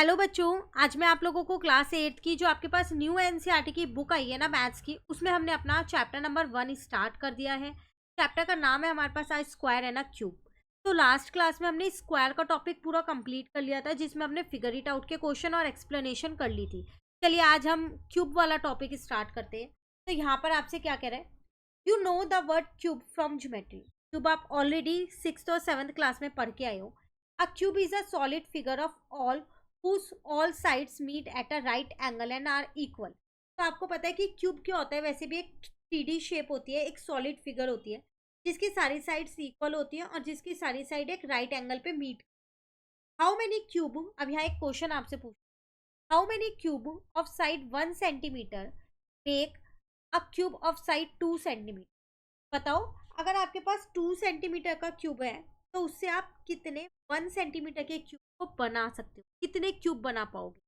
Hello बच्चों, आज मैं आप लोगों को क्लास 8 की जो आपके पास न्यू एनसीईआरटी की बुक आई है ना मैथ्स की, उसमें हमने अपना चैप्टर नंबर 1 स्टार्ट कर दिया है। चैप्टर का नाम है हमारे पास आज स्क्वायर है ना क्यूब। तो लास्ट क्लास में हमने स्क्वायर का टॉपिक पूरा कंप्लीट कर लिया था, जिसमें हमने फिगर इट आउट के क्वेश्चन और एक्सप्लेनेशन कर ली थी। चलिए आज हम क्यूब वाला टॉपिक स्टार्ट करते हैं। तो यहाँ पर आपसे क्या कह रहे हैं, you know the word cube from geometry. Cube आप ऑलरेडी 6th और 7th क्लास में पढ़ के आए हो। अ cube is a solid figure of all whose all sides meet at a right angle and are equal। तो आपको पता है कि क्यूब क्या होता है, वैसे भी एक 3D शेप होती है, एक सॉलिड फिगर होती है जिसकी सारी साइड्स इक्वल होती है और जिसकी सारी साइड एक राइट एंगल पे मीट। हाउ मेनी क्यूब, अब यहाँ एक क्वेश्चन आपसे पूछ, how many cube of side 1 centimetre make a cube of side 2 centimetre. बताओ, अगर आपके पास 2 सेंटीमीटर का क्यूब है तो उससे आप कितने 1 सेंटीमीटर के क्यूब को बना सकते हो, कितने क्यूब बना पाओगे।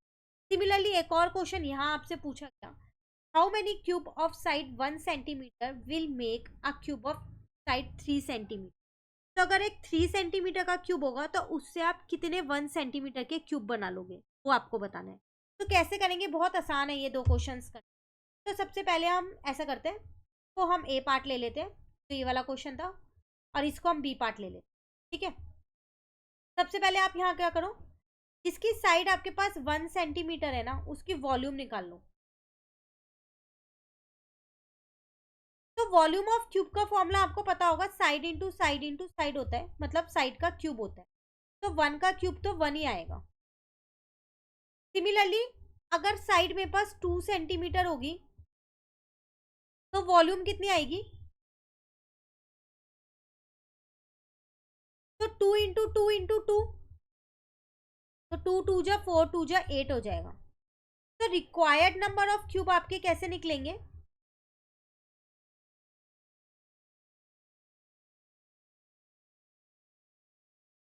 सिमिलरली एक और क्वेश्चन यहाँ आपसे पूछा गया, how many cube of side 1 centimetre will make a cube of side 3 centimetre. तो अगर एक 3 सेंटीमीटर का क्यूब होगा तो उससे आप कितने 1 सेंटीमीटर के क्यूब बना लोगे, वो आपको बताना है। तो कैसे करेंगे, बहुत आसान है ये दो क्वेश्चन करना। तो सबसे पहले हम ऐसा करते हैं, तो हम ए पार्ट ले लेते हैं, तो ये वाला क्वेश्चन था, और इसको हम बी पार्ट ले लेते हैं। ठीक है, सबसे पहले आप यहाँ क्या करो, जिसकी साइड आपके पास 1 सेंटीमीटर है ना, उसकी वॉल्यूम निकाल लो। तो वॉल्यूम ऑफ क्यूब का फॉर्मूला आपको पता होगा, side into side into side होता है, मतलब साइड का क्यूब होता है। तो 1 का क्यूब तो 1 ही आएगा। सिमिलरली अगर साइड में पास 2 सेंटीमीटर होगी तो वॉल्यूम कितनी आएगी, तो 2 इंटू 2 तो 2 2 जा 4 2 जा 8 हो जाएगा। तो रिक्वायर्ड नंबर ऑफ क्यूब आपके कैसे निकलेंगे,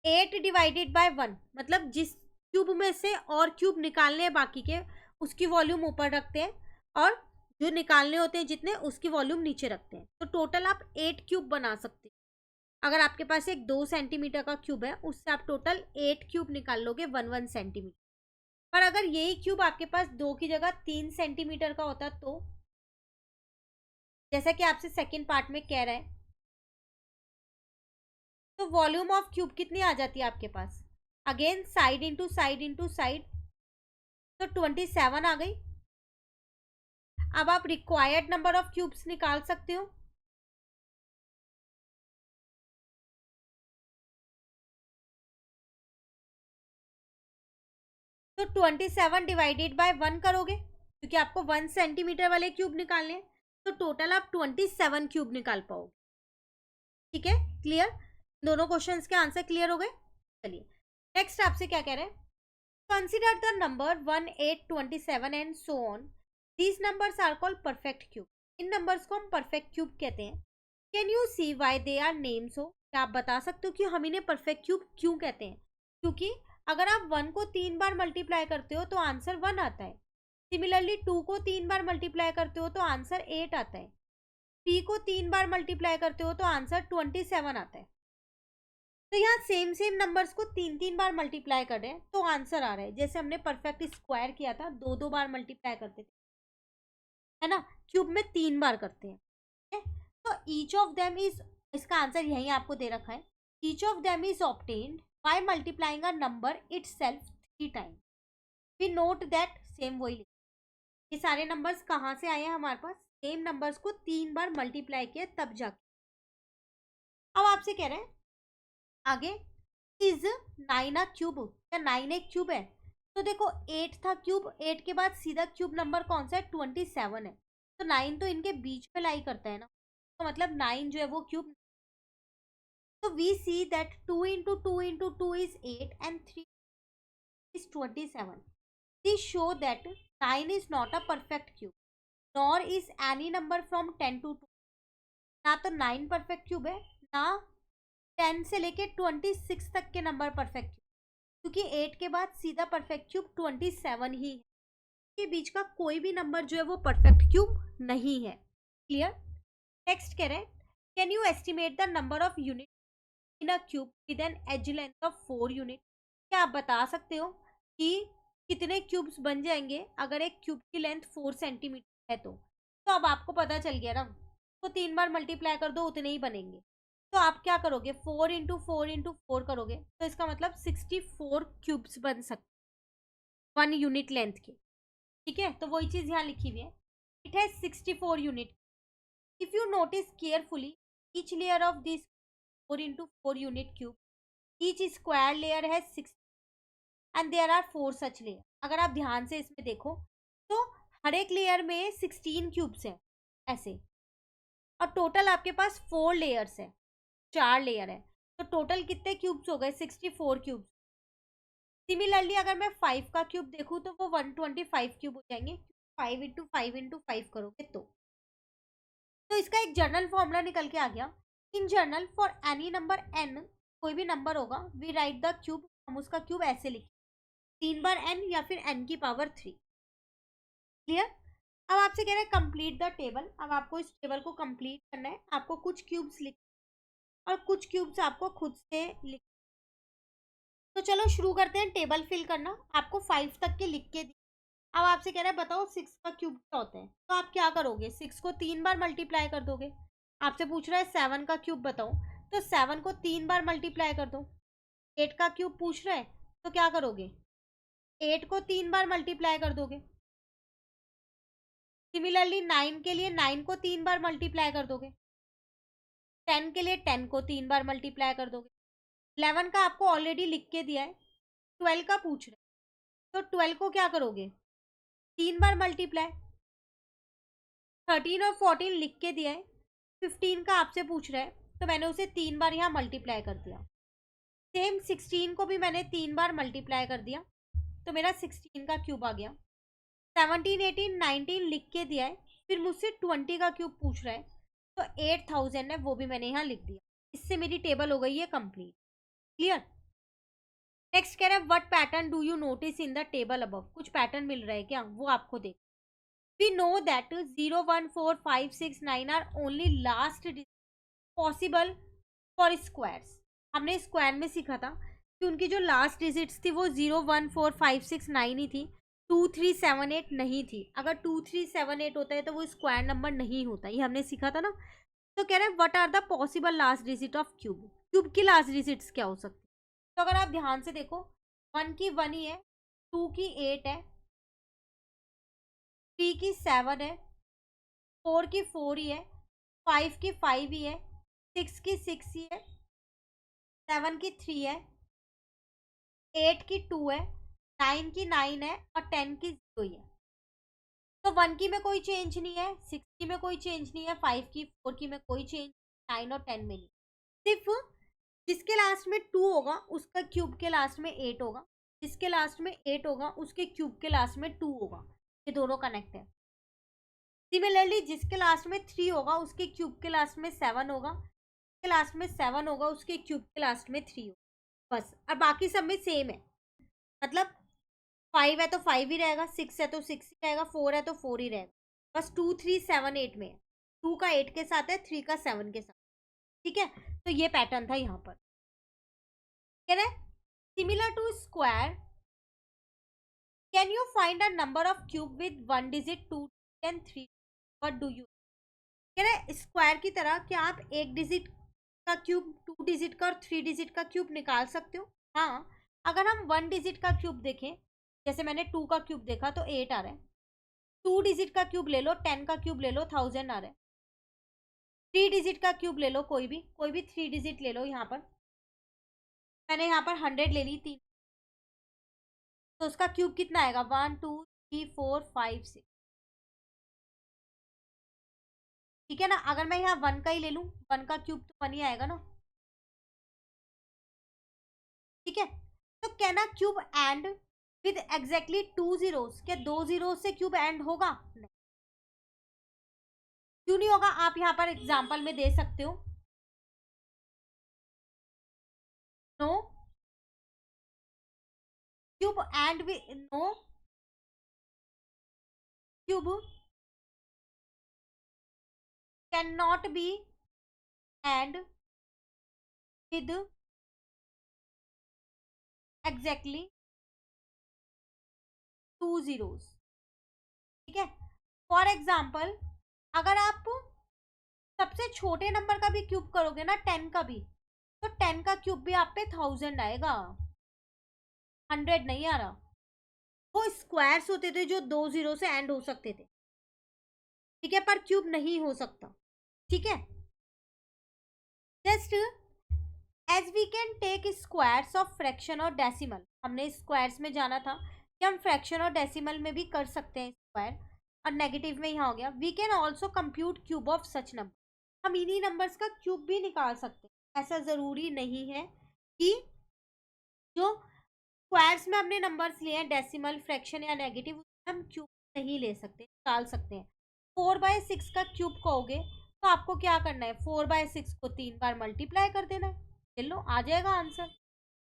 8 डिवाइडेड बाय 1, मतलब जिस क्यूब में से और क्यूब निकालने हैं बाकी के, उसकी वॉल्यूम ऊपर रखते हैं, और जो निकालने होते हैं जितने, उसकी वॉल्यूम नीचे रखते हैं। तो टोटल आप 8 क्यूब बना सकते हैं। अगर आपके पास एक 2 सेंटीमीटर का क्यूब है, उससे आप टोटल 8 क्यूब निकाल लोगे 1 1 सेंटीमीटर। पर अगर यही क्यूब आपके पास 2 की जगह 3 सेंटीमीटर का होता, तो जैसा कि आपसे सेकेंड पार्ट में कह रहा है, तो वॉल्यूम ऑफ क्यूब कितनी आ जाती है आपके पास, again side into side into side, तो 27 आ गई। अब आप रिक्वायर्ड नंबर ऑफ क्यूब्स निकाल सकते हो। तो 27 डिवाइडेड बाय 1 करोगे, क्योंकि आपको 1 सेंटीमीटर वाले क्यूब निकालने हैं, तो टोटल आप 27 क्यूब निकाल पाओगे। ठीक है, क्लियर, दोनों क्वेश्चंस के आंसर क्लियर हो गए। चलिए नेक्स्ट आपसे क्या कह रहे हैं, consider the number 1 8 27 and so on, these numbers are called perfect cube. इन नंबर्स को हम परफेक्ट क्यूब कहते हैं। Can you see why they are names हो, क्या आप बता सकते हो कि हम इन्हें परफेक्ट क्यूब क्यों कहते हैं। क्योंकि अगर आप 1 को 3 बार मल्टीप्लाई करते हो तो आंसर 1 आता है। सिमिलरली 2 को 3 बार मल्टीप्लाई करते हो तो आंसर 8 आता है। 3 को 3 बार मल्टीप्लाई करते हो तो आंसर 27 आता है। तो यहाँ सेम सेम नंबर्स को 3 3 बार मल्टीप्लाई कर रहे हैं तो आंसर आ रहा है। जैसे हमने परफेक्ट स्क्वायर किया था, 2 2 बार मल्टीप्लाई करते थे, है ना, क्यूब में 3 बार करते हैं। ठीक है? तो ईच ऑफ देम इज, इसका आंसर यही आपको दे रखा है, each of them is obtained by multiplying a number itself 3 time. We note that, same वही, ये सारे नंबर्स कहाँ से आए हैं हमारे पास, सेम नंबर्स को 3 बार मल्टीप्लाई किया तब जाके। अब आपसे कह रहे हैं आगे, इज 9 अ क्यूब, क्या 9 एक क्यूब है। तो देखो 8 था क्यूब, 8 के बाद सीधा क्यूब नंबर कौन सा है, 27 है। तो 9 तो इनके बीच में लाई करता है ना, तो मतलब 9 जो है वो क्यूब। तो we see that 2 into 2 into 2 is 8 and 3 is 27. These show that 9 is not a perfect cube, nor is any number from 10 to 2. ना तो 9 परफेक्ट क्यूब है, ना 10 से लेके 26 तक के नंबर परफेक्ट क्यूब, क्योंकि 8 के बाद सीधा परफेक्ट क्यूब 27 ही है। के बीच का कोई भी नंबर जो है वो परफेक्ट क्यूब नहीं है। क्लियर, नेक्स्ट कह रहे हैं, can you estimate the number of unit in a cube with an edge length of 4 unit. क्या आप बता सकते हो कि कितने क्यूब्स बन जाएंगे अगर एक क्यूब की लेंथ 4 सेंटीमीटर है तो अब आपको पता चल गया ना, तो 3 बार मल्टीप्लाई कर दो उतने ही बनेंगे। तो आप क्या करोगे, 4 इंटू 4 करोगे तो इसका मतलब 64 क्यूब्स बन सकते 1 यूनिट लेंथ के। ठीक है, तो वही चीज यहाँ लिखी हुई है, it has 64 unit. If you notice carefully, each layer of this 4 into 4 unit cube, each square layer है 6 and there are 4 such layer. अगर आप ध्यान से इसमें देखो तो हर एक लेयर में 16 क्यूब्स हैं ऐसे, और टोटल आपके पास 4 लेयर्स है, 4 लेयर है, तो टोटल कितने क्यूब्स हो गए, 64 क्यूब्स। सिमिलरली अगर मैं 5 का क्यूब देखूँ तो वो 125 क्यूब हो जाएंगे, 5 इंटू 5 करोगे तो इसका एक जर्नल फॉर्मूला निकल के आ गया। In general for any number n, कोई भी नंबर होगा, वी राइट द क्यूब, हम उसका क्यूब ऐसे लिखें 3 बार n या फिर n की पावर 3। क्लियर। अब आपसे कह रहे हैं कंप्लीट द टेबल। अब आपको इस टेबल को कंप्लीट करना है, आपको कुछ क्यूब्स लिख और कुछ क्यूब्स आपको खुद से लिख। तो चलो शुरू करते हैं टेबल फिल करना। आपको 5 तक के लिख के दी। अब आपसे कह रहा है बताओ 6 का क्यूब क्या होता है, तो आप क्या करोगे, 6 को 3 बार मल्टीप्लाई कर दोगे। आपसे पूछ रहा है 7 का क्यूब बताओ, तो 7 को 3 बार मल्टीप्लाई कर दो। 8 का क्यूब पूछ रहा है, तो क्या करोगे, 8 को 3 बार मल्टीप्लाई कर दोगे। सिमिलरली 9 के लिए 9 को 3 बार मल्टीप्लाई कर दोगे। 10 के लिए 10 को 3 बार मल्टीप्लाई कर दोगे। 11 का आपको ऑलरेडी लिख के दिया है। 12 का पूछ रहे हैं, तो 12 को क्या करोगे, 3 बार मल्टीप्लाई। 13 और 14 लिख के दिया है। 15 का आपसे पूछ रहा है, तो मैंने उसे 3 बार यहाँ मल्टीप्लाई कर दिया। सेम 16 को भी मैंने 3 बार मल्टीप्लाई कर दिया, तो मेरा 16 का क्यूब आ गया। 17 18 19 लिख के दिया है, फिर मुझसे 20 का क्यूब पूछ रहा है, तो 8000 है वो भी मैंने यहाँ लिख दिया। इससे मेरी टेबल हो गई है कंप्लीट। क्लियर। नेक्स्ट कह रहा है what pattern do you notice in the table above, कुछ पैटर्न मिल रहा है क्या, वो आपको देख। We know that 0 1 4 5 6 9 are only last possible for squares. हमने स्क्वायर में सीखा था कि उनकी जो लास्ट डिजिट्स थी वो 0 1 4 5 6 9 ही थी, 2 3 7 8 नहीं थी। अगर 2 3 7 8 होता है तो वो स्क्वायर नंबर नहीं होता, ये हमने सीखा था ना। तो कह रहे हैं what are the possible last digit of cube, cube की लास्ट डिजिट्स क्या हो सकती है। तो अगर आप ध्यान से देखो, 1 की 1 ही है, 2 की 8 है, 3 की 7 है, 4 की 4 ही है, 5 की 5 ही है, 6 की 6 ही है, 7 की 3 है, 8 की 2 है, 9 की 9 है और 10 की 0 ही है। तो 1 की में कोई चेंज नहीं है, 6 की में कोई चेंज नहीं है, 5 की 4 की में कोई चेंज, 9 और 10 में नहीं। सिर्फ जिसके लास्ट में 2 होगा उसका क्यूब के लास्ट में 8 होगा, जिसके लास्ट में 8 होगा उसके क्यूब के लास्ट में 2 होगा, ये दोनों कनेक्ट है। सिमिलरली जिसके लास्ट में 3 होगा उसके क्यूब के लास्ट में 7 होगा, जिसके लास्ट में 7 होगा उसके क्यूब के लास्ट में 3 होगा, बस। और बाकी सब में सेम है, मतलब 5 है तो 5 ही रहेगा, 6 है तो 6 ही रहेगा, 4 है तो 4 ही रहेगा, बस 2 3 7 8 में है। 2 का 8 के साथ है, 3 का 7 के साथ। ठीक है, तो ये पैटर्न था यहाँ पर। कह रहे similar to square can you find a number of cube with 1 digit 2 and 3, what do you. कह रहे स्क्वायर की तरह क्या आप 1 डिजिट का क्यूब, 2 डिजिट का और 3 डिजिट का क्यूब निकाल सकते हो। हाँ, अगर हम 1 डिजिट का क्यूब देखें, जैसे मैंने 2 का क्यूब देखा तो 8 आ रहा है, 2 डिजिट का क्यूब ले लो, 10 का क्यूब ले लो, 1000 आ रहा है। 3 डिजिट का क्यूब ले लो, कोई भी 3 डिजिट ले लो। यहाँ पर मैंने यहाँ पर 100 ले ली, 3, तो उसका क्यूब कितना आएगा, 1 2 3 4 5 6। ठीक है ना। अगर मैं यहाँ 1 का ही ले लूँ, 1 का क्यूब तो 1 ही आएगा ना। ठीक है, तो can a cube end with exactly 2 zeros, क्या 2 जीरो से क्यूब एंड होगा, नहीं। क्यों नहीं होगा, आप यहाँ पर एग्जांपल में दे सकते हो। No cube end with, no cube can not be end with exactly 2 zeros, ठीक है। फॉर एग्जाम्पल अगर आप सबसे छोटे नंबर का भी क्यूब करोगे ना, 10 का भी, तो 10 का क्यूब भी आप पे 1000 आएगा, 100 नहीं आ रहा। वो स्क्वायर्स होते थे जो 2 जीरो से एंड हो सकते थे, ठीक है, पर क्यूब नहीं हो सकता, ठीक है। Just as we can take squares of fraction और डेसिमल, हमने स्क्वायर्स में जाना था कि हम फ्रैक्शन और डेसिमल में भी कर सकते हैं स्क्वायर, और नेगेटिव में यहाँ हो गया। We can also compute cube of such number, हम इन्हीं नंबर्स का क्यूब भी निकाल सकते हैं। ऐसा ज़रूरी नहीं है कि जो स्क्वायर्स में हमने नंबर्स लिए हैं, डेसिमल, फ्रैक्शन या नेगेटिव, हम क्यूब नहीं ले सकते, निकाल सकते हैं। 4/6 का क्यूब कहोगे तो आपको क्या करना है, 4/6 को 3 बार मल्टीप्लाई कर देना है, लो आ जाएगा आंसर।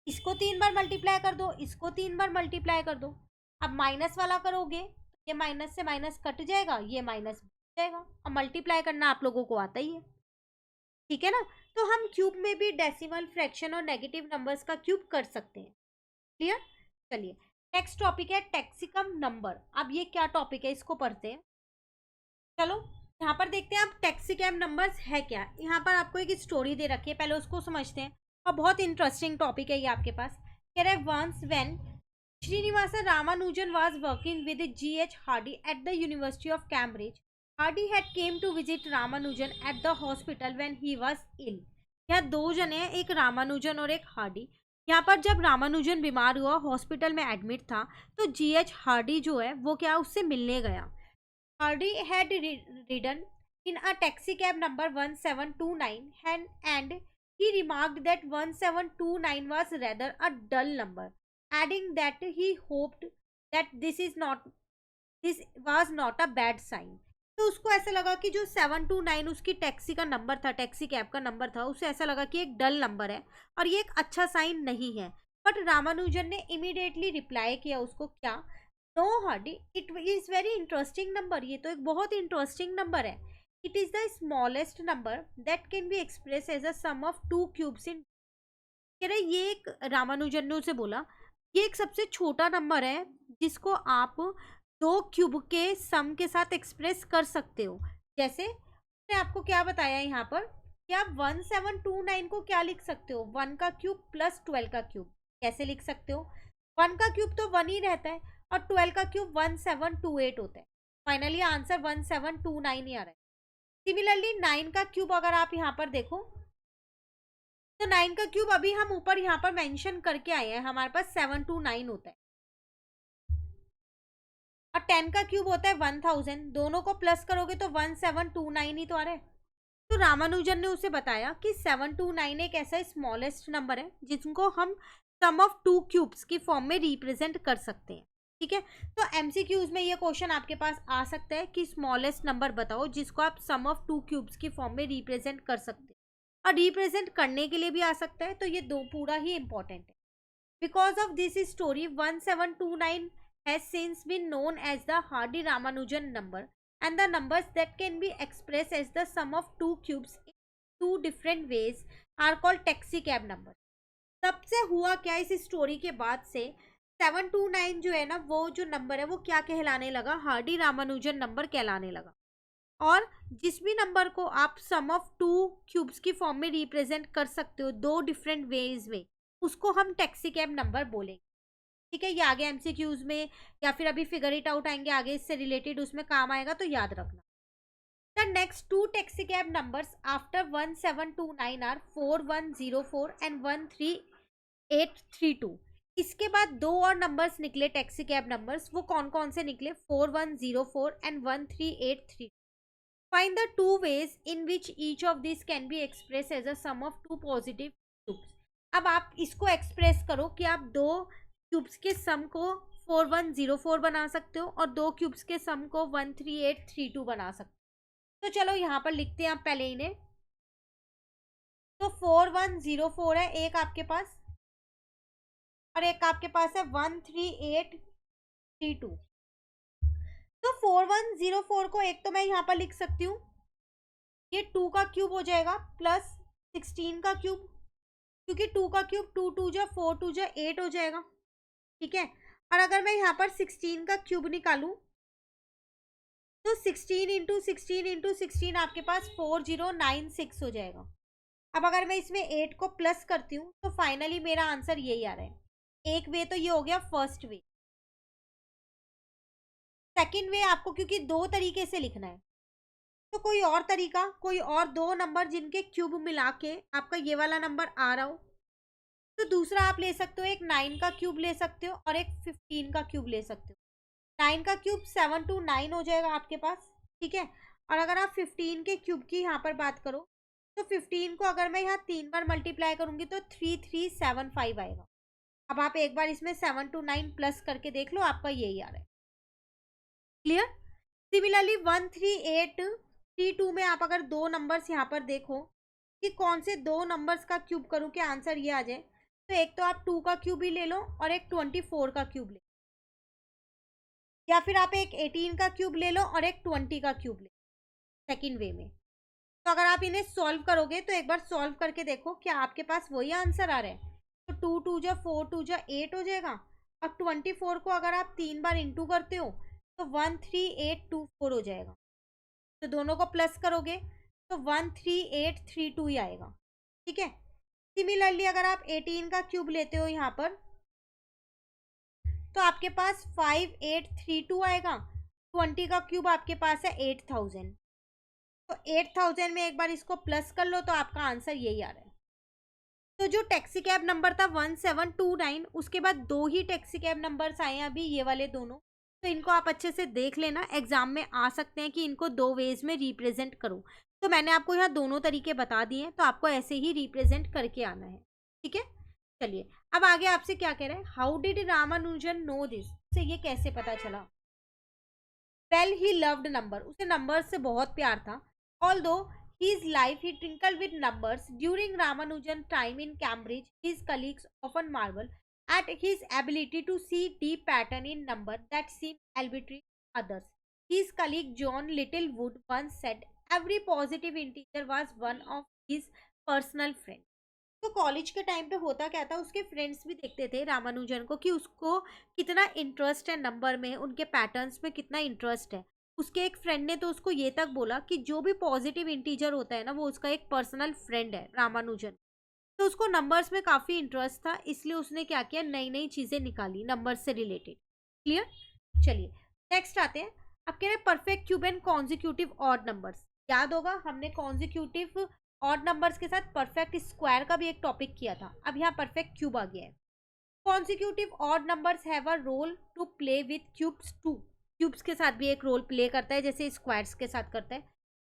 इसको 3 बार मल्टीप्लाई कर दो, इसको 3 बार मल्टीप्लाई कर दो। अब माइनस वाला करोगे तो ये माइनस से माइनस कट जाएगा, ये माइनस जाएगा। अब मल्टीप्लाई करना आप लोगों को आता ही है, ठीक है ना। तो हम क्यूब में भी डेसिमल, फ्रैक्शन और नेगेटिव नंबर्स का क्यूब कर सकते हैं, क्लियर। चलिए नेक्स्ट टॉपिक है टैक्सिकम नंबर। अब ये क्या टॉपिक है, इसको पढ़ते हैं। चलो यहाँ पर देखते हैं आप टैक्सिकम नंबर्स है क्या। यहाँ पर आपको एक स्टोरी दे रखी है, पहले उसको समझते हैं, और बहुत इंटरेस्टिंग टॉपिक है ये आपके पास। कह रहे once when Srinivasa Ramanujan was working with G.H. Hardy at the University of Cambridge. Hardy had came to visit Ramanujan at the hospital when he was ill. यहाँ दो जने हैं, एक रामानुजन और एक हार्डी। यहाँ पर जब रामानुजन बीमार हुआ, हॉस्पिटल में एडमिट था, तो G.H. हार्डी जो है वो क्या उससे मिलने गया। Hardy had ridden in a taxi cab number 1729 and he remarked that 1729 was rather a dull number, adding that he hoped that this was not a bad sign. तो उसको ऐसा लगा कि जो 729 उसकी टैक्सी का नंबर था, टैक्सी कैब का नंबर था, उसे ऐसा लगा कि एक डल नंबर है और ये एक अच्छा साइन नहीं है। बट रामानुजन ने इमीडिएटली रिप्लाई किया उसको, क्या, no Hardy, it is very interesting number, ये तो एक बहुत इंटरेस्टिंग नंबर है। It is the smallest number that can be express as a sum of 2 cubes in. कह रहे ये एक, रामानुजन ने उसे बोला ये एक सबसे छोटा नंबर है जिसको आप 2 क्यूब के सम के साथ एक्सप्रेस कर सकते हो। जैसे मैंने आपको क्या बताया यहाँ पर कि आप 1729 को क्या लिख सकते हो, 1 का क्यूब प्लस 12 का क्यूब। कैसे लिख सकते हो, 1 का क्यूब तो 1 ही रहता है और 12 का क्यूब 1728 होता है। फाइनली आंसर 1729 ही आ रहा है। सिमिलरली 9 का क्यूब अगर आप यहाँ पर देखो तो 9 का क्यूब अभी हम ऊपर यहाँ पर मेंशन करके आए हैं, हमारे पास 729 होता है और 10 का क्यूब होता है 1000। दोनों को प्लस करोगे तो 1729 ही तो आ रहा है। तो रामानुजन ने उसे बताया कि 729 एक ऐसा स्मॉलेस्ट नंबर है जिसको हम सम ऑफ 2 क्यूब्स की फॉर्म में रिप्रेजेंट कर सकते हैं, ठीक है। तो एमसीक्यूज में ये क्वेश्चन आपके पास आ सकता है कि स्मॉलेस्ट नंबर बताओ जिसको आप सम ऑफ 2 क्यूब्स की फॉर्म में रिप्रेजेंट कर सकते हैं, और रिप्रेजेंट करने के लिए भी आ सकता है। तो ये दो पूरा ही इंपॉर्टेंट है। Because of this story 1729 has since been known as the Hardy-Ramanujan number, and the numbers that can be expressed as the sum of 2 cubes in 2 different ways are called taxicab numbers. तब से हुआ क्या, इस story के बाद से 729 जो है ना, वो जो नंबर है वो क्या कहलाने लगा, हार्डी रामानुजन नंबर कहलाने लगा। और जिस भी नंबर को आप सम ऑफ 2 क्यूब्स की फॉर्म में रिप्रेजेंट कर सकते हो 2 डिफरेंट वेज में, उसको हम टैक्सीकैब नंबर बोलेंगे, ठीक है। ये आगे एमसीक्यूज में या फिर अभी फिगर इट आउट आएंगे आगे, इससे रिलेटेड उसमें काम आएगा, तो याद रखना। The next 2 taxicab numbers after 1729 are 4104 and 13832। इसके बाद 2 और नंबर्स निकले टैक्सीकैब नंबर्स, वो कौन कौन से निकले, 4104 and 13832। Find the 2 ways in which each of this can be express as a sum of 2 positive cubes. अब आप इसको एक्सप्रेस करो कि आप 2 क्यूब्स के सम को 4104 बना सकते हो और 2 क्यूब्स के सम को 13832 बना सकते हो। तो चलो यहाँ पर लिखते हैं आप पहले इन्हें। तो 4104 है एक आपके पास, और एक आपके पास है 13832। तो 4104 को एक तो मैं यहाँ पर लिख सकती हूँ, ये 2 का क्यूब हो जाएगा प्लस 16 का क्यूब, क्योंकि 2 का क्यूब 2 2 जा 4 2 जा 8 हो जाएगा, ठीक है। और अगर मैं यहाँ पर 16 का क्यूब निकालूं तो 16 इंटू 16 आपके पास 4096 हो जाएगा। अब अगर मैं इसमें 8 को प्लस करती हूँ तो फाइनली मेरा आंसर यही आ रहा है। एक वे तो ये हो गया फर्स्ट वे। सेकंड वे आपको क्योंकि दो तरीके से लिखना है तो कोई और तरीका, कोई और दो नंबर जिनके क्यूब मिला के आपका ये वाला नंबर आ रहा हो तो दूसरा आप ले सकते हो। एक 9 का क्यूब ले सकते हो और एक 15 का क्यूब ले सकते हो। 9 का क्यूब 7 to 9 हो जाएगा आपके पास, ठीक है। और अगर आप 15 के क्यूब की यहाँ पर बात करो तो 15 को अगर मैं यहाँ 3 बार मल्टीप्लाई करूंगी तो 3375 आएगा। अब आप एक बार इसमें 7 to 9 प्लस करके देख लो, आपका यही आ रहा है। क्लियर। सिमिलरली 13832 में आप अगर दो नंबर्स यहाँ पर देखो कि कौन से दो नंबर्स का क्यूब करूँ कि आंसर ये आ जाए, तो एक तो आप 2 का क्यूब ही ले लो और एक 24 का क्यूब ले, या फिर आप एक 18 का क्यूब ले लो और एक 20 का क्यूब ले सेकंड वे में। तो अगर आप इन्हें सॉल्व करोगे तो एक बार सॉल्व करके देखो क्या आपके पास वही आंसर आ रहा है। तो 2 2 जा 4 2 जा 8 हो जाएगा और 24 को अगर आप 3 बार इंटू करते हो तो 13824 हो जाएगा। तो दोनों को प्लस करोगे तो 13832 ही आएगा, ठीक है। सिमिलरली अगर आप 18 का क्यूब लेते हो यहाँ पर तो आपके पास 5832 आएगा। 20 का क्यूब आपके पास है 8000, तो 8000 में एक बार इसको प्लस कर लो तो आपका आंसर यही आ रहा है। तो जो टैक्सी कैब नंबर था 1729, उसके बाद दो ही टैक्सी कैब नंबर्स आए हैं अभी, ये वाले दोनों। तो इनको आप अच्छे से देख लेना, एग्जाम में आ सकते हैं कि इनको दो वेज में रिप्रेजेंट करो। तो मैंने आपको यहाँ दोनों तरीके बता दिए हैं, तो आपको ऐसे ही रिप्रेजेंट करके आना है, ठीक है। चलिए अब आगे आपसे क्या कह रहे हैं, how did Ramanujan know this, उसे ये कैसे पता चला। वेल ही लव्ड नंबर, उसे नंबर से बहुत प्यार था। Although his life he tinkled with numbers during Ramanujan time in Cambridge, his colleagues often marvel at his ability to see deep pattern in number that seem arbitrary to others. His colleague John Littlewood once said every positive integer was one of his personal friends. तो college के time पे होता क्या था, उसके friends भी देखते थे रामानुजन को कि उसको कितना इंटरेस्ट है नंबर में, उनके पैटर्न्स में कितना इंटरेस्ट है। उसके एक फ्रेंड ने तो उसको ये तक बोला कि जो भी पॉजिटिव इंटीजर होता है ना वो उसका एक पर्सनल फ्रेंड है रामानुजन। तो उसको नंबर्स में काफ़ी इंटरेस्ट था, इसलिए उसने क्या किया, नई नई चीज़ें निकाली नंबर्स से रिलेटेड। क्लियर। चलिए नेक्स्ट आते हैं। अब कह रहे हैं perfect cube and consecutive odd numbers. याद होगा हमने कॉन्जिक्यूटिव ऑड नंबर्स के साथ परफेक्ट स्क्वायर का भी एक टॉपिक किया था, अब यहाँ परफेक्ट क्यूब आ गया है। Consecutive odd numbers have a role to play with cubes too, cubes के साथ भी एक रोल प्ले करता है जैसे स्क्वायर्स के साथ करता है।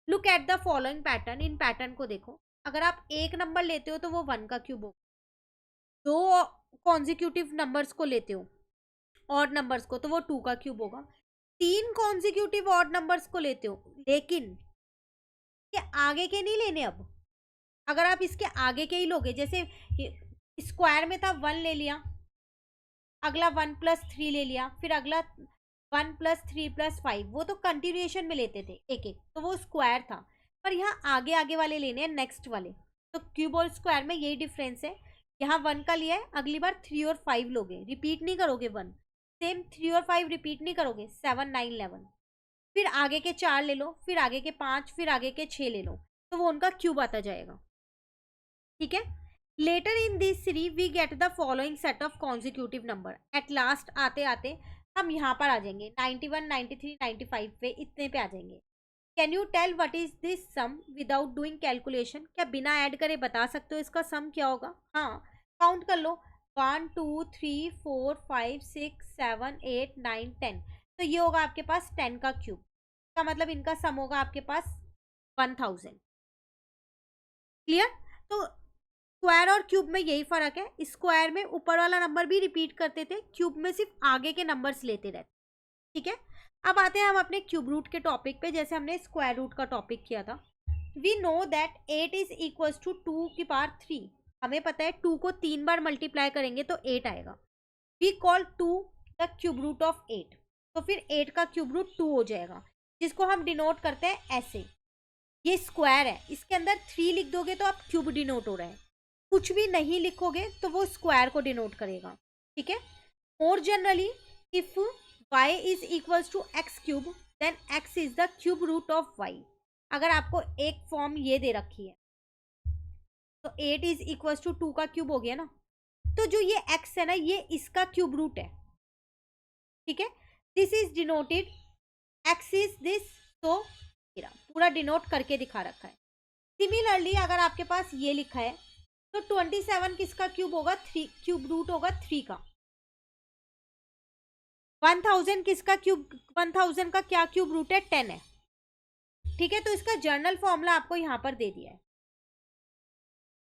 Look at the following pattern, in pattern को देखो। अगर आप एक नंबर लेते हो तो वो 1 का क्यूब होगा। दो कॉन्जिक्यूटिव नंबर्स को लेते हो ऑड नंबर्स को तो वो 2 का क्यूब होगा। 3 कॉन्जिक्यूटिव ऑड नंबर्स को लेते हो, लेकिन ये आगे के नहीं लेने। अब अगर आप इसके आगे के ही लोगे, जैसे स्क्वायर में था 1 ले लिया, अगला 1 + 3 ले लिया, फिर अगला 1 + 3 + 5, वो तो कंटिन्यूएशन में लेते थे एक एक, तो वो स्क्वायर था। पर यहाँ आगे आगे वाले लेने हैं, नेक्स्ट वाले। तो क्यूब और स्क्वायर में यही डिफरेंस है, यहाँ 1 का लिया है, अगली बार 3 और 5 लोगे, रिपीट नहीं करोगे 1। सेम 3 और 5 रिपीट नहीं करोगे, 7 9 11। फिर आगे के 4 ले लो, फिर आगे के 5, फिर आगे के 6 ले लो, तो वो उनका क्यूब आता जाएगा, ठीक है। Later in this series we get the following set of consecutive number. At last आते आते हम यहाँ पर आ जाएंगे 91 93 95 पे, इतने पे आ जाएंगे। Can you tell what is this sum without doing calculation, क्या बिना ऐड करे बता सकते हो इसका सम क्या होगा। हाँ काउंट कर लो, 1 2 3 4 5 6 7 8 9 10, तो ये होगा आपके पास 10 का क्यूब, का मतलब इनका सम होगा आपके पास 1000। क्लियर। तो स्क्वायर और क्यूब में यही फर्क है, स्क्वायर में ऊपर वाला नंबर भी रिपीट करते थे, क्यूब में सिर्फ आगे के नंबर्स लेते रहते, ठीक है। अब आते हैं हम अपने क्यूब रूट के टॉपिक पे, जैसे हमने स्क्वायर रूट का टॉपिक किया था। वी नो दैट 8 इज इक्वल्स टू 2 की पावर 3, हमें पता है 2 को 3 बार मल्टीप्लाई करेंगे तो 8 आएगा। We call 2 the cube root of 8, तो फिर 8 का क्यूब रूट 2 हो जाएगा, जिसको हम डिनोट करते हैं ऐसे। ये स्क्वायर है, इसके अंदर 3 लिख दोगे तो आप क्यूब डिनोट हो रहा है, कुछ भी नहीं लिखोगे तो वो स्क्वायर को डिनोट करेगा, ठीक है। और generally if y is equals to x cube then x is the cube root of y। अगर आपको एक फॉर्म ये दे रखी है तो 8 इज इक्वल्स टू 2 का क्यूब हो गया ना, तो जो ये x है ना ये इसका क्यूब रूट है, ठीक है। This is denoted, x is this, तो पूरा डिनोट करके दिखा रखा है। सिमिलरली अगर आपके पास ये लिखा है तो 27 किसका क्यूब होगा, 3 क्यूब रूट होगा 3 का। 1000 किसका क्यूब, 1000 का क्या क्यूब रूट है, 10 है, ठीक है। तो इसका जर्नल फॉर्मूला आपको यहां पर दे दिया है।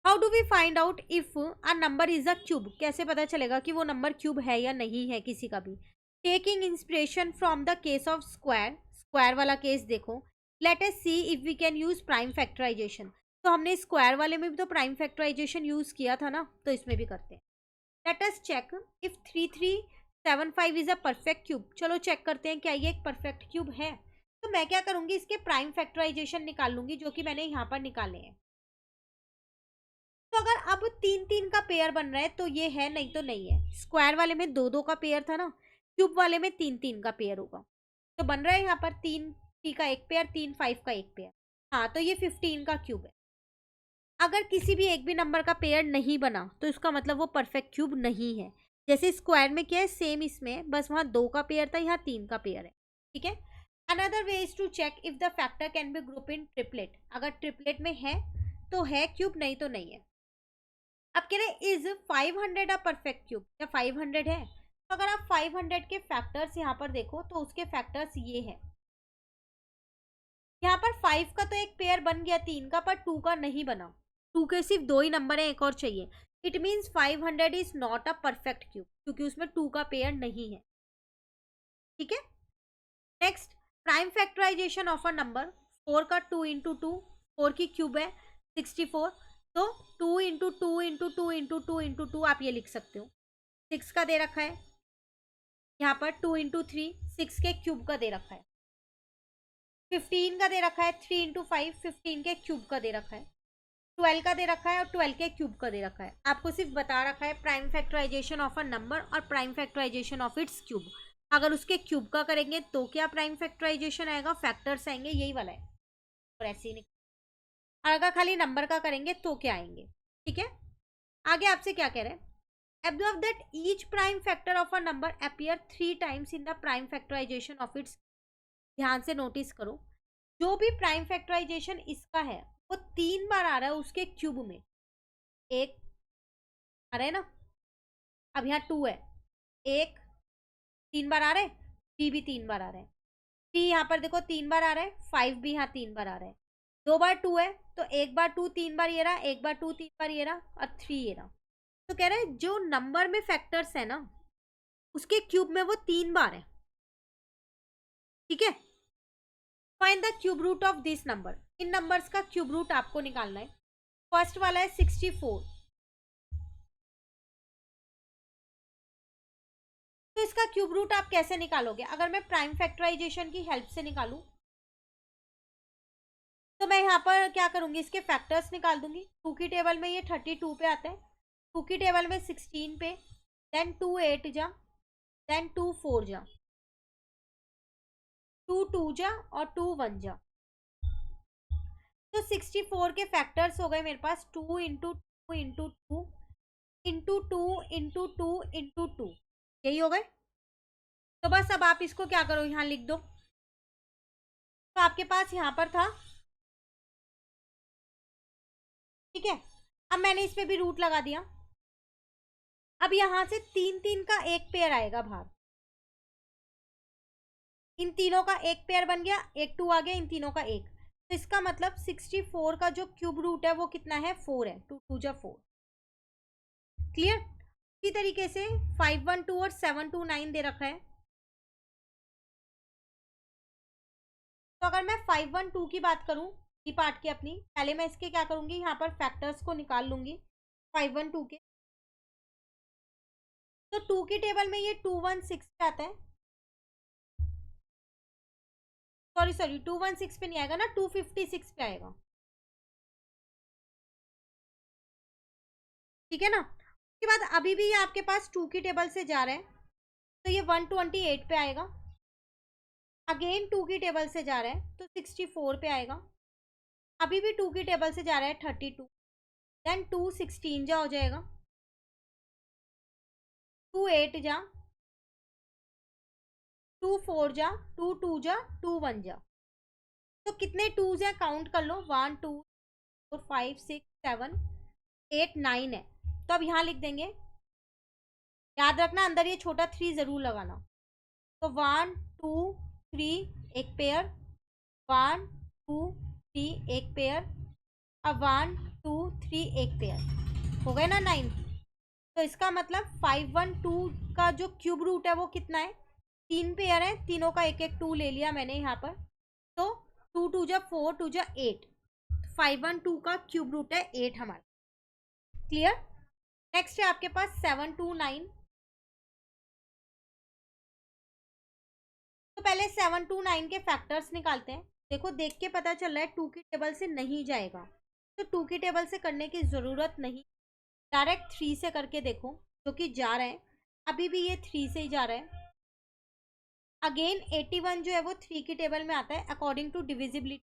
How do we find out if a number is a cube, कैसे पता चलेगा कि वो नंबर क्यूब है या नहीं है किसी का भी। Taking inspiration from the case of square, square वाला केस देखो। Let us see if we can use prime factorisation. तो हमने स्क्वायर वाले में भी तो प्राइम फैक्टराइजेशन यूज किया था ना, तो इसमें भी करते हैं। Let us check if 3375 is a perfect cube. चलो चेक करते हैं क्या ये एक परफेक्ट क्यूब है। तो मैं क्या करूंगी, इसके प्राइम फैक्टराइजेशन निकाल लूंगी जो कि मैंने यहाँ पर निकाले हैं। तो अगर अब 3 3 का पेयर बन रहा है तो ये है, नहीं तो नहीं है। स्क्वायर वाले में 2 2 का पेयर था ना, क्यूब वाले में 3 3 का पेयर होगा। तो बन रहा है यहाँ पर 3 3 का एक पेयर, 3 5 का एक पेयर। हाँ, तो ये 15 का क्यूब है। अगर किसी भी एक भी नंबर का पेयर नहीं बना तो इसका मतलब वो परफेक्ट क्यूब नहीं है। जैसे स्क्वायर में क्या है, सेम इसमें, बस वहां 2 का पेयर था, यहाँ 3 का पेयर है, ठीक है। Another way is to check if the factor can be group in triplet. अगर ट्रिपलेट में है तो है क्यूब, नहीं तो नहीं है। अब कह रहे इज 500 अ परफेक्ट क्यूब, क्या 500 है। तो अगर आप 500 के फैक्टर्स यहाँ पर देखो तो उसके फैक्टर्स ये हैं। यहाँ पर 5 का तो एक पेयर बन गया 3 का, पर 2 का नहीं बना। 2 के सिर्फ 2 ही नंबर है, एक और चाहिए। It means 500 is not a perfect cube, क्योंकि उसमें 2 का पेयर नहीं है, ठीक है। Next, prime factorization of a number. 4 का 2 इंटू 2, 4 की क्यूब है 64, तो 2 इंटू 2 इंटू 2 इंटू 2 इंटू 2 आप ये लिख सकते हो। 6 का दे रखा है यहाँ पर 2 इंटू 3, 6 के क्यूब का दे रखा है। 15 का दे रखा है 3 इंटू 5, 15 के क्यूब का दे रखा है। 12 का दे रखा है और 12 के क्यूब का दे रखा है। आपको सिर्फ बता रखा है prime factorization of a number और prime factorization of its cube. अगर उसके क्यूब का करेंगे तो क्या प्राइम फैक्टराइजेशन आएगा, फैक्टर्स आएंगे, यही वाला है। और ऐसे ही नहीं, और अगर खाली नंबर का करेंगे तो क्या आएंगे, ठीक है। आगे आपसे क्या कह रहे हैं, observe that each prime factor of a number appear 3 times in the prime factorization of its। ध्यान से नोटिस करो, जो भी प्राइम फैक्टराइजेशन इसका है वो 3 बार आ रहा है उसके क्यूब में। एक आ रहा है ना, अब यहाँ 2 है, एक 3 बार आ रहा है, 3 भी 3 बार आ रहा है, 3 यहाँ पर देखो 3 बार आ रहा है, 5 भी यहाँ 3 बार आ रहा है। 2 बार 2 है तो एक बार 2 3 बार ये रहा, एक बार 2 3 बार ये रहा, और 3 ये रहा। तो कह रहे हैं जो नंबर में फैक्टर्स है ना उसके क्यूब में वो 3 बार है, ठीक है। Find the cube root of this number. इन नंबर्स का क्यूब रूट आपको निकालना है। फर्स्ट वाला है 64, तो इसका क्यूब रूट आप कैसे निकालोगे। अगर मैं प्राइम फैक्टराइजेशन की हेल्प से निकालूं तो मैं यहाँ पर क्या करूंगी, इसके फैक्टर्स निकाल दूंगी। 2 की टेबल में ये 32 पे आता है, 2 की टेबल में 16 पे, देन 2 8 जा, देन 2 4 जा, 2 2 जा और 2 1 जा। तो 64 के फैक्टर्स हो गए मेरे पास 2 into 2 into 2 into 2 into 2 into 2, यही हो गए। तो बस अब आप इसको क्या करो, यहाँ लिख दो। तो आपके पास यहाँ पर था, ठीक है। अब मैंने इस पे भी रूट लगा दिया। अब यहाँ से 3 3 का एक पेयर आएगा बाहर, इन तीनों का एक पेयर बन गया, एक 2 आ गया, इन तीनों का एक। तो इसका मतलब 64 का जो क्यूब रूट है वो कितना है, 4 है। 2 2 जा 4, क्लियर। इसी तरीके से 512 और 729 दे रखा है। तो अगर मैं 512 की बात करूं ई पार्ट की अपनी, पहले मैं इसके क्या करूंगी, यहाँ पर फैक्टर्स को निकाल लूंगी 512 के। तो 2 की टेबल में ये 216 पे आता है, सॉरी सॉरी 216 पे नहीं आएगा ना, 256 पे आएगा, ठीक है ना। उसके बाद अभी भी ये आपके पास 2 की टेबल से जा रहा है, तो ये 128 पे आएगा। अगेन 2 की टेबल से जा रहा है तो 64 पे आएगा। अभी भी 2 की टेबल से जा रहा है 32, देन 2 16 जा हो जाएगा, 2 8 जा, 2 4 जा, 2 2 जा, 2 1 जा। तो कितने 2s हैं काउंट कर लो, 1 2 4 5 6 7 8 9 है। तो अब यहाँ लिख देंगे, याद रखना अंदर ये छोटा 3 जरूर लगाना। तो 1 2 3 एक पेयर, 1 2 3 एक पेयर, अब 1 2 3 एक पेयर, हो गए ना 9। तो इसका मतलब 5 1 2 का जो क्यूब रूट है वो कितना है, 3 पेयर है, तीनों का एक एक 2 ले लिया मैंने यहाँ पर। तो 2 2 जा 4 2 जा 8, 5 1 2 का क्यूब रूट है 8 हमारा। क्लियर। नेक्स्ट है आपके पास 7 2 9। तो पहले 7 2 9 के फैक्टर्स निकालते हैं। देखो देख के पता चल रहा है 2 की टेबल से नहीं जाएगा, तो 2 की टेबल से करने की ज़रूरत नहीं, डायरेक्ट 3 से करके देखो, जो कि जा रहा है, अभी भी ये 3 से ही जा रहा है। अगेन 81 जो है वो 3 की टेबल में आता है अकॉर्डिंग टू डिविजिबिलिटी।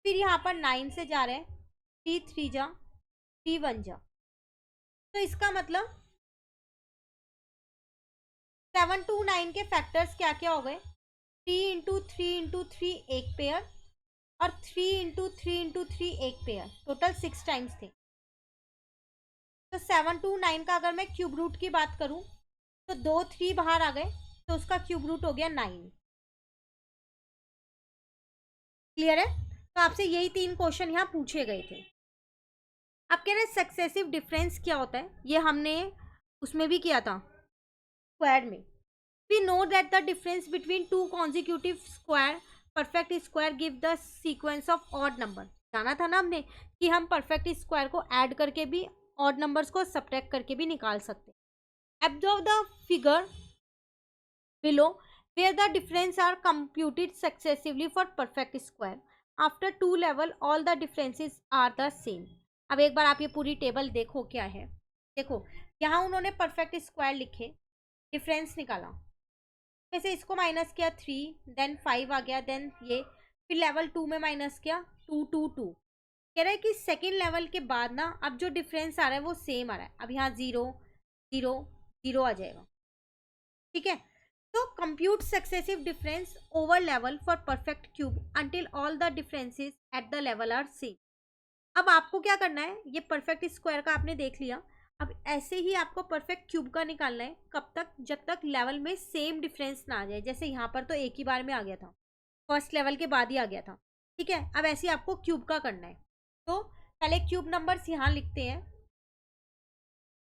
फिर यहाँ पर 9 से जा रहे हैं, 3 3 जा, 3 1 जा। तो इसका मतलब 7 2 9 के फैक्टर्स क्या क्या हो गए, 3 इंटू 3 इंटू 3 एक पेयर, और 3 इंटू 3 इंटू 3 एक पेयर, टोटल 6 टाइम्स थे। तो 7 2 9 का अगर मैं क्यूब रूट की बात करूं तो 2 3 बाहर आ गए, तो उसका क्यूब रूट हो गया 9। क्लियर है। तो आपसे यही 3 क्वेश्चन यहाँ पूछे गए थे। अब कह रहे सक्सेसिव डिफरेंस क्या होता है, ये हमने उसमें भी किया था स्क्वायर में। We know that the difference between 2 consecutive square perfect square give the sequence of odd number. जाना था ना हमने कि हम परफेक्ट स्क्वायर को ऐड करके भी ऑड नंबर्स को सब्ट्रैक्ट करके भी निकाल सकते हैं। Observe the figure below where the difference are computed successively for perfect square. After 2 level all the differences are the same. अब एक बार आप ये पूरी टेबल देखो क्या है। देखो यहाँ उन्होंने परफेक्ट स्क्वायर लिखे, डिफरेंस निकाला, वैसे इसको माइनस किया 3, देन 5 आ गया, देन ये, फिर लेवल 2 में माइनस किया 2 2 2। कह रहा है कि सेकेंड लेवल के बाद ना अब जो डिफरेंस आ रहा है वो सेम आ रहा है। अब यहाँ 0 0 0 आ जाएगा। ठीक है। तो compute successive difference over level for perfect cube until all the differences at the level are same. अब आपको क्या करना है, ये परफेक्ट स्क्वायर का आपने देख लिया, अब ऐसे ही आपको परफेक्ट क्यूब का निकालना है। कब तक, जब तक लेवल में सेम डिफरेंस ना आ जाए। जैसे यहाँ पर तो एक ही बार में आ गया था, फर्स्ट लेवल के बाद ही आ गया था। ठीक है। अब ऐसे ही आपको क्यूब का करना है। तो पहले क्यूब नंबर्स यहाँ लिखते हैं,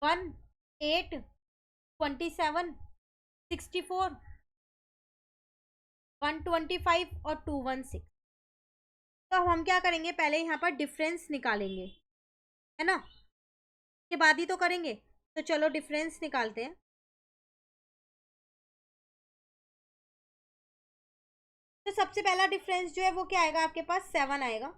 1 8 27 64 125 और 216। तो अब हम क्या करेंगे, पहले यहाँ पर डिफरेंस निकालेंगे, है ना, के बाद ही तो करेंगे। तो चलो डिफरेंस निकालते हैं। तो सबसे पहला डिफरेंस जो है वो क्या आएगा, आपके पास 7 आएगा।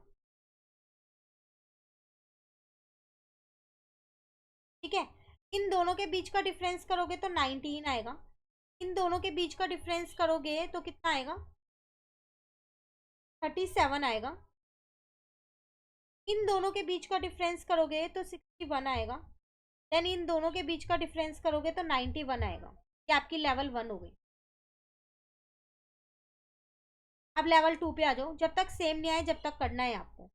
ठीक है। इन दोनों के बीच का डिफरेंस करोगे तो 19 आएगा। इन दोनों के बीच का डिफरेंस करोगे तो कितना आएगा, 37 आएगा। इन दोनों के बीच का डिफरेंस करोगे तो 61 आएगा। देन इन दोनों के बीच का डिफरेंस करोगे तो 91 आएगा। ये आपकी लेवल 1 हो गई। अब लेवल 2 पे आ जाओ, जब तक सेम नहीं आए जब तक करना है आपको।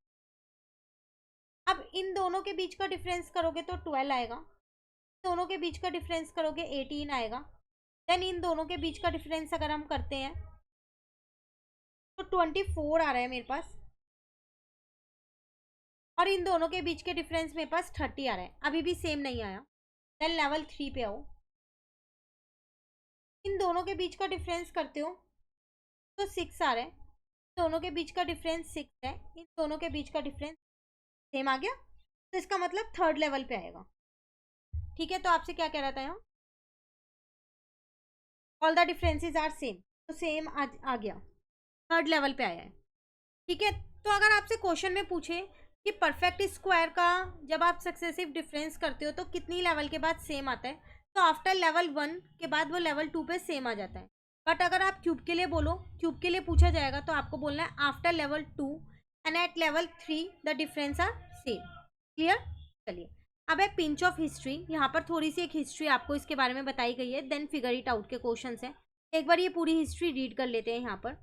अब इन दोनों के बीच का डिफरेंस करोगे तो 12 आएगा। दोनों के बीच का डिफरेंस करोगे 18 आएगा। देन इन दोनों के बीच का डिफरेंस अगर हम करते हैं तो 24 आ रहा है मेरे पास, और इन दोनों के बीच के डिफरेंस मेरे पास 30 आ रहा है, अभी भी सेम नहीं आया। देन लेवल 3 पे आओ, इन दोनों के बीच का डिफरेंस करते हो तो 6 आ रहा है। दोनों के बीच का डिफरेंस 6 है, इन दोनों के बीच का डिफरेंस सेम आ गया। तो इसका मतलब थर्ड लेवल पे आएगा। ठीक है। तो आपसे क्या कह रहा था यहाँ, all the differences are same, तो सेम आ गया, थर्ड लेवल पे आया है। ठीक है। तो अगर आपसे क्वेश्चन में पूछे कि परफेक्ट स्क्वायर का जब आप सक्सेसिव डिफरेंस करते हो तो कितनी लेवल के बाद सेम आता है, तो आफ्टर लेवल 1 के बाद वो लेवल 2 पे सेम आ जाता है। बट अगर आप क्यूब के लिए बोलो, क्यूब के लिए पूछा जाएगा तो आपको बोलना है after level 2 and at level 3 the difference are same. Clear? चलिए अब है पिंच ऑफ हिस्ट्री। यहाँ पर थोड़ी सी एक हिस्ट्री आपको इसके बारे में बताई गई है, देन फिगर इट आउट के क्वेश्चन है। एक बार ये पूरी हिस्ट्री रीड कर लेते हैं यहाँ पर।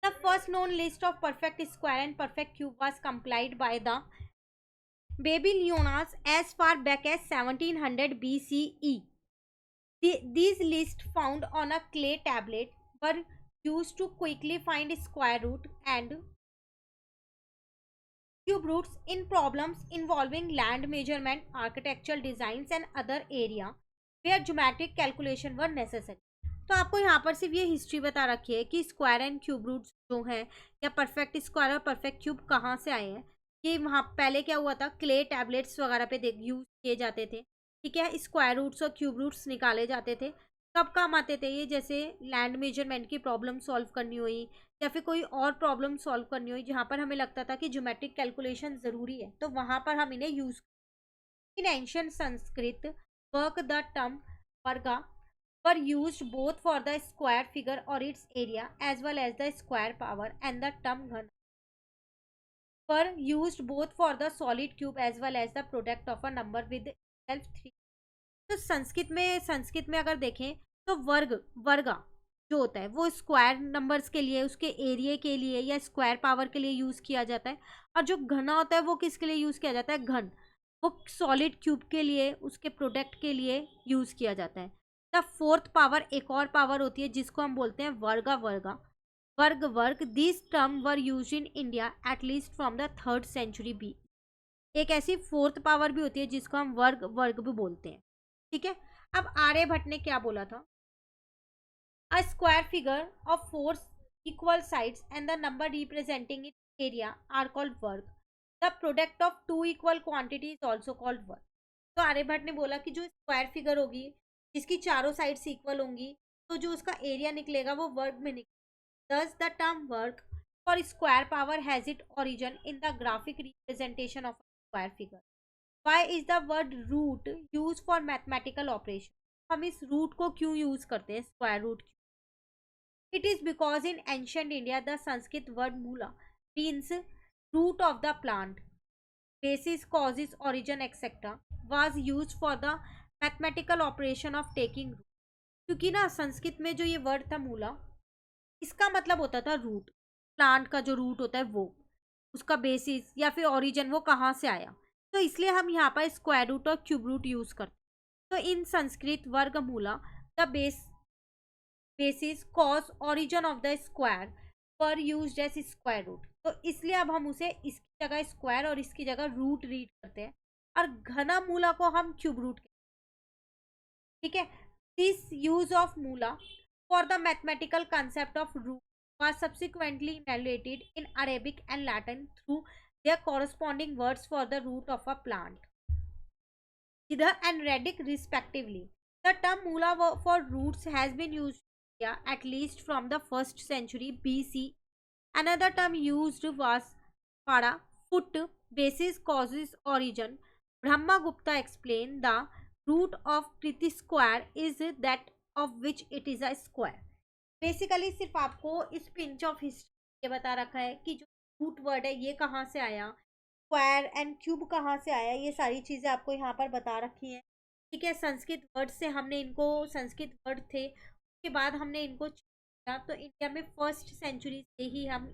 The first known list of perfect square and perfect cube was complied by the Babylonians as far back as 1700 BCE. These lists found on a clay tablet were used to quickly find square root and cube roots in problems involving land measurement, architectural designs and other area where geometric calculation were necessary. तो आपको यहाँ पर सिर्फ ये history बता रखी है कि स्क्वायर एंड क्यूब रूट्स जो हैं या परफेक्ट स्क्वायर और परफेक्ट क्यूब कहाँ से आए हैं। ये वहाँ पहले क्या हुआ था, क्ले टैबलेट्स वगैरह पे यूज किए जाते थे। ठीक है, स्क्वायर रूट्स और क्यूब रूट्स निकाले जाते थे। कब काम आते थे ये? जैसे लैंड मेजरमेंट की प्रॉब्लम सॉल्व करनी हुई या फिर कोई और प्रॉब्लम सॉल्व करनी हुई जहाँ पर हमें लगता था कि ज्योमेट्रिक कैलकुलेशन ज़रूरी है, तो वहाँ पर हम इन्हें use. In ancient Sanskrit work the term वर्गा were used both for the square figure or its area as well as the square power, and the term ghana were used both for the solid cube as well as the product of a number with itself 3. तो संस्कृत में अगर देखें तो वर्गा जो होता है वो स्क्वायर नंबर्स के लिए, उसके एरिया के लिए या स्क्वायर पावर के लिए यूज़ किया जाता है। और जो घना होता है वो किसके लिए यूज़ किया जाता है? घन, वो सॉलिड क्यूब के लिए, उसके प्रोडक्ट के लिए यूज़ किया जाता है। द फोर्थ पावर एक और पावर होती है जिसको हम बोलते हैं वर्ग। This term were use in India at least from the 3rd century B. एक ऐसी फोर्थ पावर भी होती है जिसको हम वर्ग भी बोलते हैं। ठीक है, अब आर्यभट्ट ने क्या बोला था? A square figure of 4 equal sides and the number representing it area are called वर्ग। The product of 2 equal quantity is also called वर्ग। तो आर्यभट्ट ने बोला कि जो स्क्वायर फिगर होगी जिसकी चारों साइड्स इक्वल होंगी तो जो उसका एरिया निकलेगा वो वर्ग में निकलेगा। Thus the term varga for square power has it origin in the graphic representation of square figure. Why is the word root use for mathematical operation? हम इस रूट को क्यों यूज करते हैं, square root? It is because in ancient India the Sanskrit word mula means root of the plant, basis, causes, origin, etc. was used for the mathematical operation of taking root. क्योंकि ना संस्कृत में जो ये वर्ड था मूला, इसका मतलब होता था रूट, प्लांट का जो रूट होता है वो, उसका बेसिस या फिर ओरिजिन वो कहाँ से आया, तो इसलिए हम यहाँ पर स्क्वायर रूट और क्यूब रूट यूज करते हैं। तो इन संस्कृत वर्ग मूला the basis cause origin of the square पर यूज एज स्क्वायर रूट। तो इसलिए अब हम उसे इसकी जगह स्क्वायर और इसकी जगह रूट रीड करते हैं, और घना मूला को हम क्यूब रूट कहते हैं। ठीक है, this use of mula for the mathematical concept of root was subsequently inherited in Arabic and Latin through their corresponding words for the root of a plant, Sidha and Radic respectively. The term Mula for roots has been used in India at least from the 1st century BC. Another term used was Pada, foot, basis, causes, origin. Brahmagupta explained the root of Kriti square is that of which it is a square. Basically सिर्फ आपको इस pinch of history ये बता रखा है कि जो root word है ये कहाँ से आया, स्क्वायर एंड क्यूब कहाँ से आया, ये सारी चीज़ें आपको यहाँ पर बता रखी हैं। ठीक है, संस्कृत वर्ड से हमने इनको, संस्कृत वर्ड थे उसके बाद हमने इनको किया, तो इंडिया में 1st century से ही हम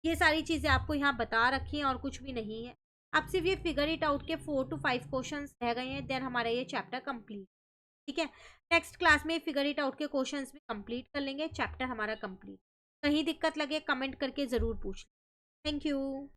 ये सारी चीज़ें आपको यहाँ बता रखी हैं और कुछ भी नहीं है। अब सिर्फ ये फिगर इट आउट के 4 to 5 क्वेश्चन रह गए हैं, देन हमारा ये चैप्टर कंप्लीट। ठीक है, नेक्स्ट क्लास में फिगर इट आउट के क्वेश्चंस भी कंप्लीट कर लेंगे, चैप्टर हमारा कंप्लीट। कहीं दिक्कत लगे कमेंट करके ज़रूर पूछ लें। Thank you.